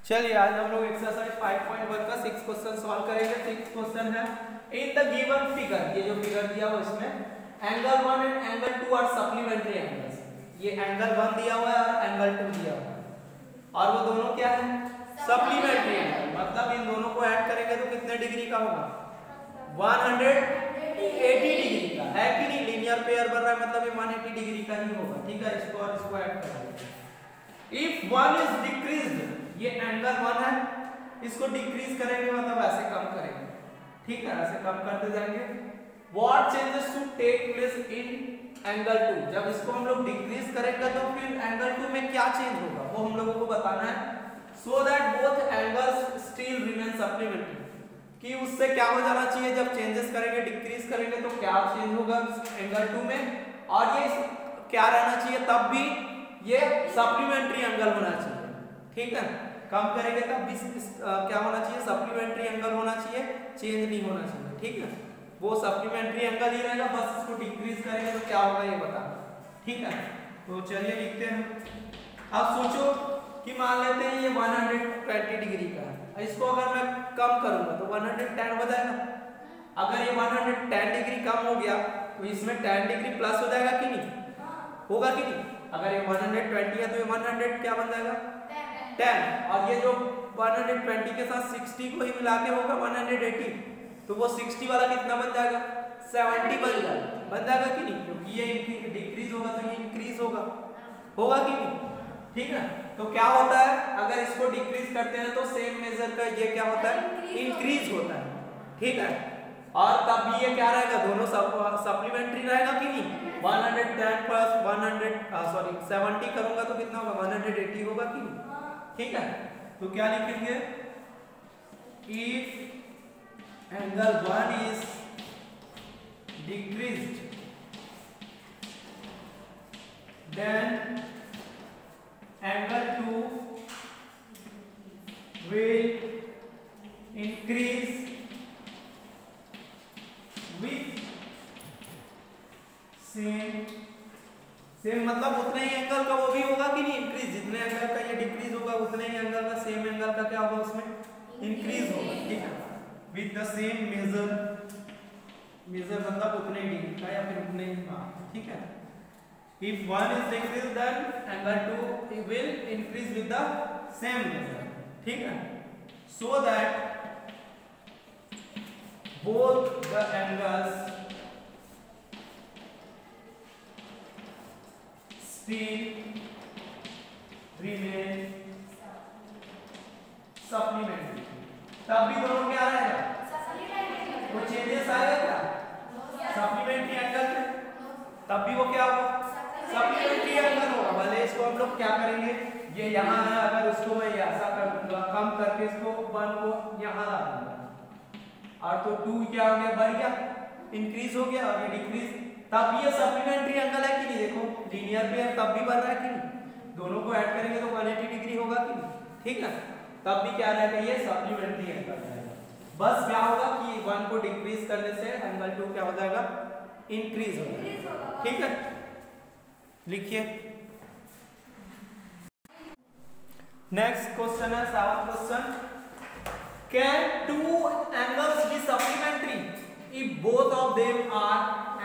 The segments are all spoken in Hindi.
चलिए आज हम लोग एक्सरसाइज 5.1 का 6 क्वेश्चन सॉल्व करेंगे। 6 क्वेश्चन है इन द गिवन फिगर, ये जो फिगर दिया हुआ इसमें angle 1 and angle 2 are supplementary angles. ये एंगल 1 दिया हुआ है और एंगल 2 दिया हुआ है और वो दोनों क्या है? Supplementary angle. मतलब इन दोनों को ऐड करेंगे तो कितने डिग्री का होगा? 180 डिग्री का है कि नहीं? लीनियर पेयर बन रहा है मतलब ये 180 डिग्री का ही होगा। ठीक है, इसको और इसको ऐड करेंगे। इफ 1 इज डिक्रीज्ड, ये एंगल 1 है, इसको डिक्रीज करेंगे मतलब ऐसे कम करेंगे। ठीक है, ऐसे कम करते जाएंगे। What changes to take place in angle 2? जब इसको हम लोग डिक्रीज करेंगे तो फिर एंगल 2 में क्या चेंज होगा वो हम लोगों को बताना है। So that both angles still remain supplementary, कि उससे क्या हो जाना चाहिए जब चेंजेस करेंगे, डिक्रीज करेंगे तो क्या चेंज होगा एंगल 2 में, और ये क्या रहना चाहिए तब भी ये सप्लीमेंट्री एंगल होना चाहिए। ठीक है, कम करेंगे तब भी क्या होना चाहिए? सप्लीमेंट्री एंगल होना चाहिए, चेंज नहीं होना चाहिए। ठीक है, वो सप्लीमेंट्री एंगल ही रहेगा, बस इसको डिक्रीज करेंगे तो क्या होगा ये बताना। ठीक है, तो चलिए लिखते हैं। अब सोचो कि मान लेते हैं ये 120 डिग्री का है, इसको अगर मैं कम करूंगा तो 110 हो जाएगा। अगर ये 110 डिग्री कम हो गया तो इसमें 10 डिग्री प्लस हो जाएगा कि नहीं? होगा कि नहीं? अगर ये 120 है तो ये 100 क्या बन जाएगा? 10। और ये जो 120 के साथ 60 को ही मिला के होगा 180, तो वो 60 वाला कितना बन जाएगा? 70 बन जाएगा कि नहीं? क्योंकि ये डिक्रीज होगा तो ये इंक्रीज होगा कि नहीं? ठीक है, तो क्या होता है अगर इसको डिक्रीज करते हैं तो सेम मेजर का ये क्या होता है? इंक्रीज होता है। ठीक है, और तब भी ये क्या रहेगा? दोनों सप्लीमेंट्री रहेगा कि नहीं? 110 प्लस 70 करूंगा तो कितना होगा? 180 होगा कि नहीं? ठीक है, तो क्या लिखेंगे? If angle 1 is decreased then angle 2 will increase with same मतलब उतने ही एंगल का वो भी होगा कि नहीं? इंक्रीज। जितने एंगल का ये डिक्रीज होगा उतने ही एंगल का सेम एंगल का क्या होगा? उसमें इंक्रीज होगा। ठीक है, विद द सेम मेजर मतलब उतने ही डिग्री का या फिर उतने ही। ठीक है, if 1 is decrease then angle 2 will increase with the same measure. ठीक है, so that both the angles still remain supplementary। तब भी दोनों क्या रहेगा? तो चेंजेस आएगा क्या सप्लीमेंट्री एंगल में? तब भी वो क्या होगा? सप्लीमेंट्री एंगल होगा। भले इसको हम लोग क्या करेंगे, ये यहाँ है, अगर उसको मैं ऐसा कर दूंगा कम करके इसको 1 को यहाँ ला दूंगा और तो 2 क्या हो गया? बढ़ गया, इंक्रीज हो गया, और ये डिक्रीज। तब ये सप्लीमेंट्री एंगल है कि नहीं? देखो लीनियर पेयर तब भी बन रहा है कि नहीं? दोनों को ऐड करेंगे तो 180 डिग्री होगा कि नहीं? ठीक है, तब भी क्या रहेगा? ये सप्लीमेंट्री एंगल रहेगा। बस क्या होगा कि 1 को डिक्रीज करने से एंगल 2 क्या हो जाएगा? इंक्रीज हो जाएगा। ठीक है, लिखिए। नेक्स्ट क्वेश्चन है 7th question. Can 2 angles be supplementary if both of them are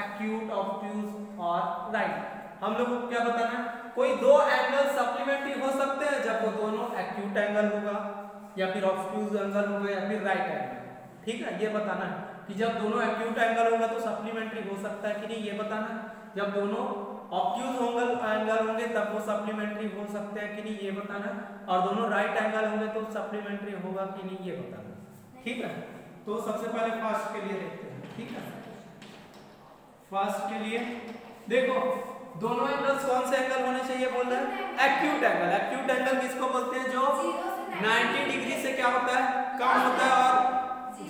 acute, obtuse और right? हम लोग को क्या बताना है? कोई दो एंगल सप्लीमेंट्री हो सकते हैं जब वो दोनों एक्यूट एंगल होगा या फिर ऑब्ट्यूज एंगल होगा या फिर राइट एंगल। ठीक है, ये बताना है कि जब दोनों एक्यूट एंगल होगा तो सप्लीमेंट्री हो सकता है कि नहीं, ये बताना है। जब दोनों ऑब्ट्यूज एंगल होंगे तब वो सप्लीमेंट्री हो सकते हैं कि नहीं, ये बताना है। और दोनों राइट एंगल होंगे तो सप्लीमेंट्री होगा कि नहीं, ये बताना है। ठीक है, तो सबसे पहले फर्स्ट के लिए देखते हैं। ठीक है, फर्स्ट के लिए देखो दोनों एंगल्स कौन से एंगल होने चाहिए बोल रहे हैं? Acute angle. एक्यूट एंगल किसको बोलते हैं? जो 90 डिग्री से क्या होता है? कम होता है और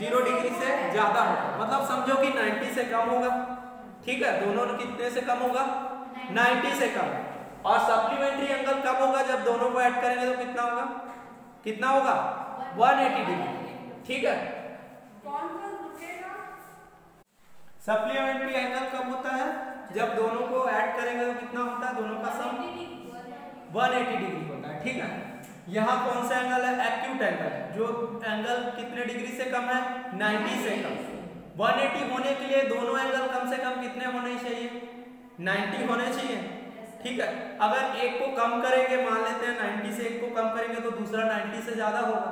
0 डिग्री से ज्यादा होता है। मतलब समझो कि 90 से कम होगा। ठीक है, दोनों कितने से कम होगा? 90 से कम। और सप्लीमेंट्री एंगल कब होगा? जब दोनों को ऐड करेंगे तो कितना होगा? कितना होगा? 180 डिग्री। ठीक है, सप्लीमेंट्री एंगल कब होता है? जब दोनों को ऐड करेंगे तो कितना होता है? दोनों का सम 180 डिग्री होता है। ठीक है, यहाँ कौन सा एंगल है? एक्यूट एंगल, जो एंगल कितने डिग्री से कम है? 90 से कम। 180 होने के लिए दोनों एंगल कम से कम कितने होने चाहिए? 90 होने चाहिए, ठीक है। अगर एक को कम करेंगे, मान लेते हैं 90 से एक को कम करेंगे तो दूसरा 90 से ज्यादा होगा,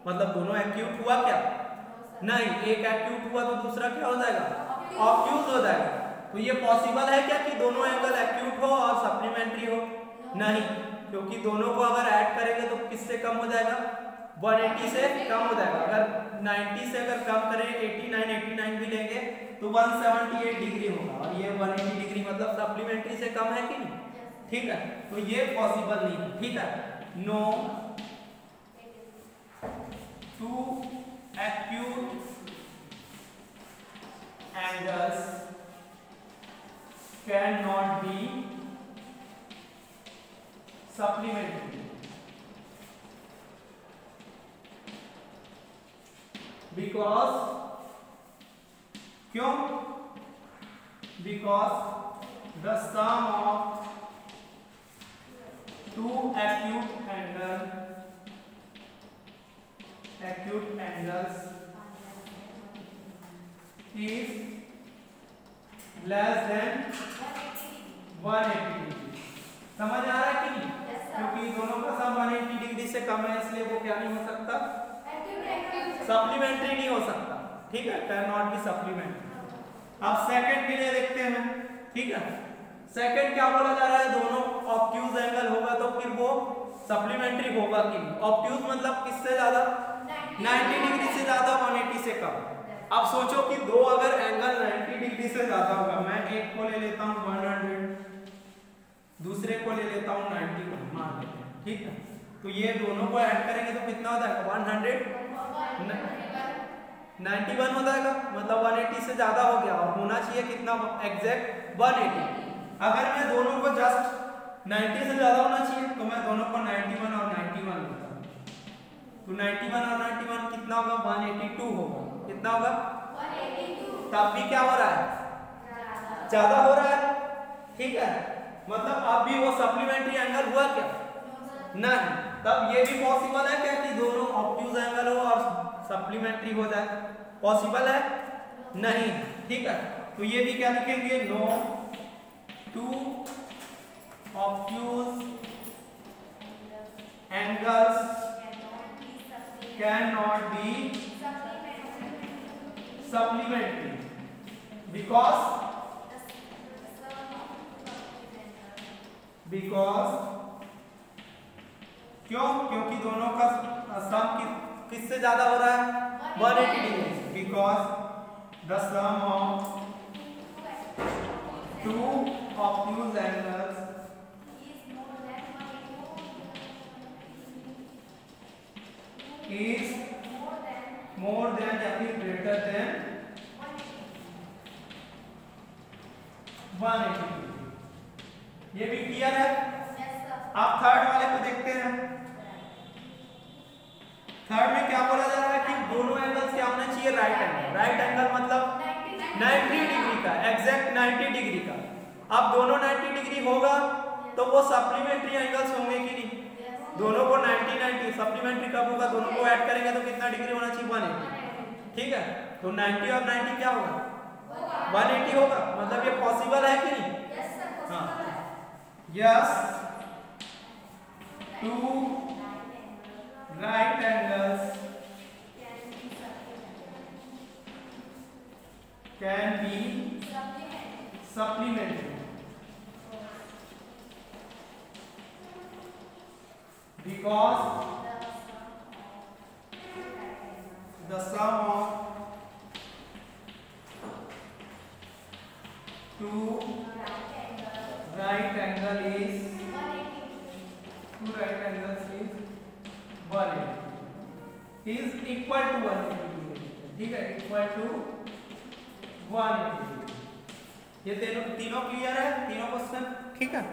मतलब दोनों एक्यूट हुआ क्या? नहीं, एक एक्यूट हुआ तो दूसरा क्या हो जाएगा? ऑब्ट्यूज हो जाएगा। तो ये पॉसिबल है क्या कि दोनों एंगल एक्यूट हो और सप्लीमेंट्री हो? नहीं, क्योंकि दोनों को अगर ऐड करेंगे तो किससे कम हो जाएगा? 180 से कम हो जाएगा। अगर 90 से अगर कम करें 89 भी लेंगे तो 178 डिग्री होगा, और ये 180 डिग्री मतलब सप्लीमेंट्री से कम है कि नहीं? ठीक है, तो ये पॉसिबल नहीं है, ठीक है। No two acute angles cannot be supplementary because क्यों? Because the sum of two acute angles is less than 180 degree. समझ आ रहा है कि नहीं? क्योंकि दोनों का सम 180 डिग्री से कम है, इसलिए वो क्या नहीं हो सकता? सप्लीमेंट्री नहीं हो सकता, ठीक है, कैन नॉट बी सप्लीमेंट्री। अब सेकंड के लिए देखते हैं, ठीक है। सेकंड क्या बोला जा रहा है? दोनों ऑब्ट्यूज एंगल होगा तो फिर वो सप्लीमेंट्री होगा कि नहीं? ऑब्ट्यूज मतलब किससे ज्यादा? 90 डिग्री से ज्यादा, 180 से कम। अब सोचो कि दो अगर एंगल 90 डिग्री से ज्यादा होगा, मैं एक को ले लेता हूं 100, दूसरे को ले लेता हूं 91, मान लेते हैं, ठीक है। तो ये दोनों को ऐड करेंगे तो कितना हो जाएगा? 91 हो जाएगा, मतलब 180 से ज्यादा हो गया, और होना चाहिए कितना? एग्जैक्ट 180। अगर मैं दोनों को जस्ट 90 से ज्यादा होना चाहिए तो मैं दोनों को 91 और 91 लेता हूं, तो 91 और 91 कितना होगा? 182 होगा। कितना होगा? 182। तब भी क्या हो रहा है? ज्यादा हो रहा है, ठीक है, मतलब अब भी वो सप्लीमेंट्री एंगल हुआ क्या? नहीं। तब ये भी पॉसिबल है क्या कि दोनों ऑब्ट्यूज एंगल हो और सप्लीमेंट्री हो जाए? पॉसिबल है? नहीं, ठीक है। तो ये भी क्या लिखेंगे? No two obtuse angles can not be supplementary because क्यों? क्योंकि दोनों का सम किससे ज्यादा हो रहा है? 180 degree. Because the sum of two obtuse angles is more than या फिर greater than 180 डिग्री। ये भी क्लियर है? आप थर्ड वाले को देखते हैं। थर्ड में क्या बोला जा रहा है कि दोनों एंगल्स क्या होना चाहिए? Right angle. राइट एंगल मतलब 90 डिग्री का, एग्जैक्ट 90 डिग्री का। अब दोनों 90 डिग्री होगा तो वो सप्लीमेंट्री एंगल्स होंगे कि नहीं? दोनों को 90 सप्लीमेंट्री कब होगा? दोनों को ऐड करेंगे तो कितना डिग्री होना चाहिए? 180, ठीक है। तो 90 और 90 क्या होगा? 180 होगा, मतलब ये पॉसिबल है कि नहीं? हाँ, yes, two right angles can be supplementary because the sum of two right angle is 180 is equal to 180, ठीक है, equal to 180। ये तीनों क्लियर है? तीनों क्वेश्चन, ठीक है।